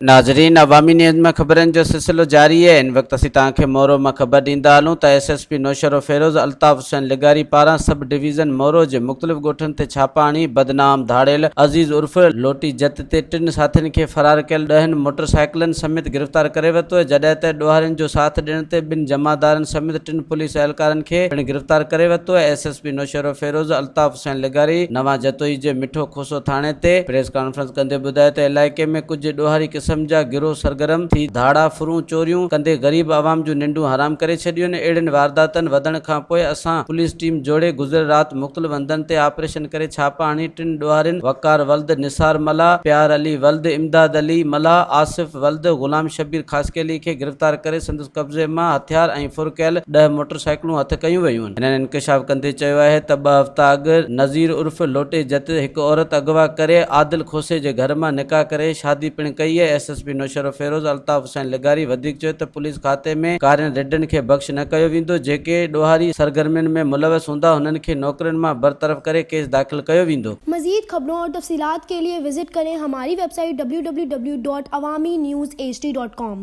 नाज़रीन, अवामी न्यूज़ में खबरन जो सिलसिलो जारी है। इन वक्त असीं तव्हांखे मोरो में खबर ॾींदा हलूं त SSP नोश़रोफिरोज अल्ताफ हुसैन लग़ारी पारां सब डिवीज़न मोरो जे मुख्तलिफ ॻोठनि ते छापा हणी बदनाम धाड़ियल अज़ीज़ उर्फ लोटी जत ते 3 साथियुनि खे फरार कयल 10 मोटरसाइकिलनि समेत गिरफ़्तार करे वरितो आहे, जॾहिं त ॾोहारियुनि जो साथ ॾियण ते 2 जमादारनि समेत 3 पुलिस एहलकारनि खे पिणु गिरफ़्तार करे वरितो आहे। SSP नोश़रोफिरोज अल्ताफ हुसैन लग़ारी नवां जतोई जे मिठो खोसो थाणे ते प्रेस कॉन्फ्रेंस कंदे ॿुधायो त इलाइक़े में कुछ ॾोहारी किस्म जा गिरोह सरगर्म थी धाड़ा फुरूं चोरियूं कंदे गरीब आवाम जूं निंडूं हराम करे छॾियूं आहिनि। अहिड़नि वारदातनि वधण खां पोइ असां पुलिस टीम जोड़े गुज़िरियल राति मुख़्तलिफ़ हंधनि ते ऑपरेशन करे छापा हणी 3 ॾोहारियुनि वकार वल्द निसार मला, प्यार अली वल्द इमदाद अली मला, आसिफ वल्द गुलाम शबीर ख़ासके अली खे गिरफ़्तार करे संदसि कब्ज़े मां हथियार ऐं फुर कयल 10 मोटरसाइकिलूं हथ कयूं वयूं आहिनि। हिननि इंकशाफ कंदे चयो आहे त 2 हफ़्ता अॻु नज़ीर उर्फ लोटे जत हिकु औरत अगवा करे आदिल खोसे जे घर मां निकाह करे शादी पिणु कई आहे। SSP नोश़रोफिरोज अल्ताफ हुसैन लग़ारी वधीक चयो त पुलिस खाते में कार्यनि रिडनि खे बख़्श न कयो वेंदो। जेके ॾोहारी सरगर्मियुनि में मुलवस हूंदा हुननि खे नौकरियुनि मां बरतरफ़ करे केस दाख़िल कयो वेंदो। मज़ीद खबरों और तफसीलात के लिए विजिट करें हमारी वेबसाइट www.awamiNewsHD.com।